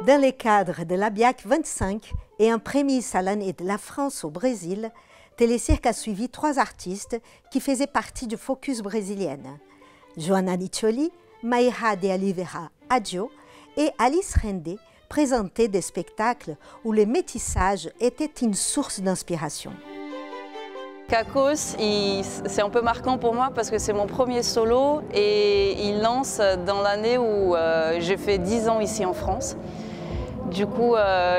Dans le cadre de la BIAC 25 et un prémisse à l'année de la France au Brésil, Télécirque a suivi 3 artistes qui faisaient partie du Focus brésilienne. Joana Niccioli, Maïra de Oliveira Adjo et Alice Rende présentaient des spectacles où le métissage était une source d'inspiration. Cacos, c'est un peu marquant pour moi parce que c'est mon premier solo et il lance dans l'année où j'ai fait 10 ans ici en France. Du coup,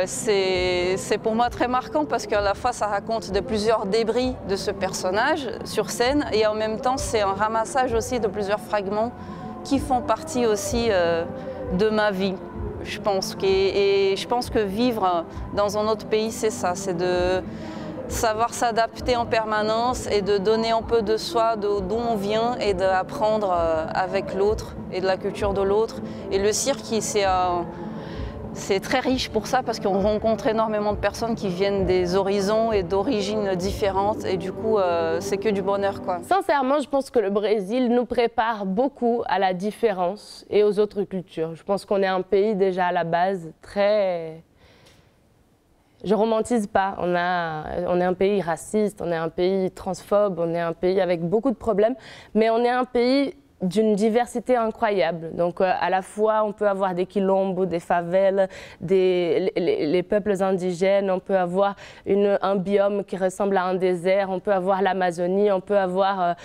c'est pour moi très marquant parce qu'à la fois ça raconte de plusieurs débris de ce personnage sur scène et en même temps c'est un ramassage aussi de plusieurs fragments qui font partie aussi de ma vie. Je pense que vivre dans un autre pays, c'est ça, c'est de savoir s'adapter en permanence et de donner un peu de soi, d'où on vient et d'apprendre avec l'autre et de la culture de l'autre. Et le cirque, c'est très riche pour ça parce qu'on rencontre énormément de personnes qui viennent des horizons et d'origines différentes et du coup c'est que du bonheur, quoi. Sincèrement, je pense que le Brésil nous prépare beaucoup à la différence et aux autres cultures. Je pense qu'on est un pays déjà à la base très... Je romantise pas, on est un pays raciste, on est un pays transphobe, on est un pays avec beaucoup de problèmes, mais on est un pays d'une diversité incroyable. Donc à la fois on peut avoir des quilombos, des favelles, les peuples indigènes, on peut avoir un biome qui ressemble à un désert, on peut avoir l'Amazonie, on peut avoir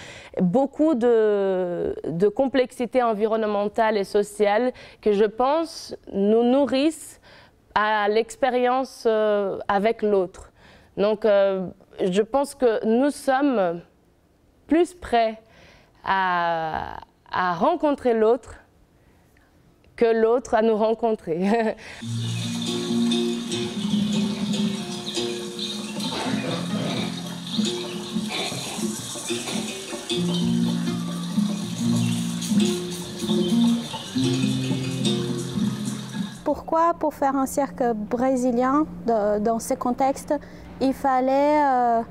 beaucoup de complexité environnementale et sociale que je pense nous nourrissent à l'expérience avec l'autre. Donc je pense que nous sommes plus prêts à rencontrer l'autre que l'autre à nous rencontrer. Pourquoi, pour faire un cirque brésilien dans ce contexte, il fallait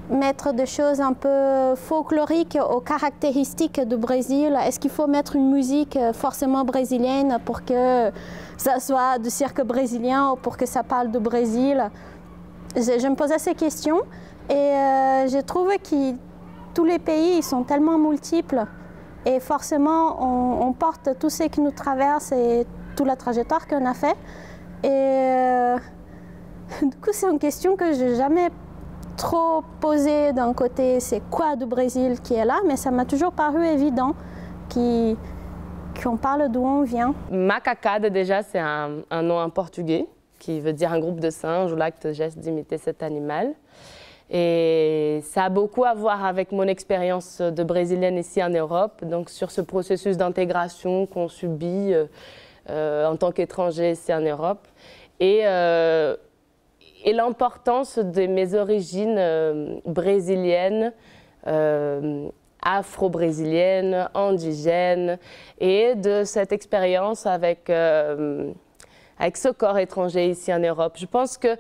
mettre des choses un peu folkloriques aux caractéristiques du Brésil? Est-ce qu'il faut mettre une musique forcément brésilienne pour que ça soit du cirque brésilien ou pour que ça parle du Brésil? Je me posais ces questions et j'ai trouvé que tous les pays ils sont tellement multiples et forcément on porte tout ce qui nous traverse et toute la trajectoire qu'on a fait. Et du coup c'est une question que je n'ai jamais trop posé d'un côté, c'est quoi du Brésil qui est là, mais ça m'a toujours paru évident qu'on parle d'où on vient. Macacada, déjà, c'est un nom en portugais qui veut dire un groupe de singes ou l'acte geste d'imiter cet animal. Et ça a beaucoup à voir avec mon expérience de brésilienne ici en Europe, donc sur ce processus d'intégration qu'on subit en tant qu'étranger ici en Europe. Et l'importance de mes origines brésiliennes, afro-brésiliennes, indigènes, et de cette expérience avec ce corps étranger ici en Europe. Je pense que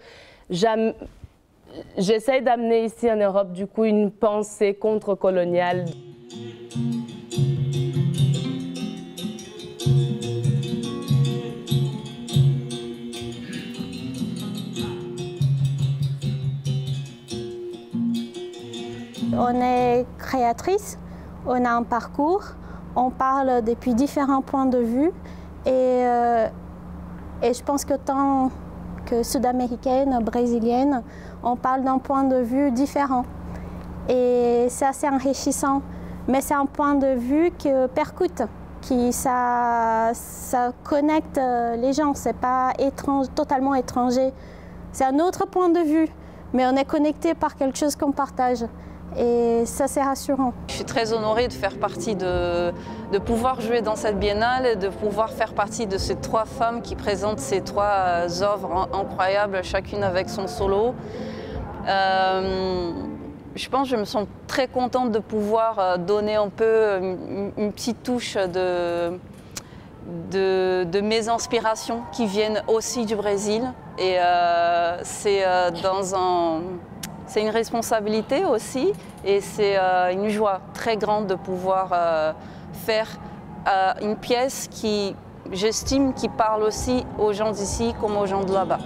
j'essaie d'amener ici en Europe du coup une pensée contre-coloniale. On est créatrice, on a un parcours, on parle depuis différents points de vue et je pense que tant que sud-américaine, brésilienne, on parle d'un point de vue différent. Et c'est assez enrichissant, mais c'est un point de vue qui percute, ça connecte les gens, c'est pas totalement étranger. C'est un autre point de vue, mais on est connecté par quelque chose qu'on partage. Et ça, c'est rassurant. Je suis très honorée de faire partie de pouvoir jouer dans cette biennale et de pouvoir faire partie de ces 3 femmes qui présentent ces 3 œuvres incroyables, chacune avec son solo. Je pense que je me sens très contente de pouvoir donner un peu une petite touche de mes inspirations qui viennent aussi du Brésil. Et c'est une responsabilité aussi et c'est une joie très grande de pouvoir faire une pièce qui j'estime qu'il parle aussi aux gens d'ici comme aux gens de là-bas.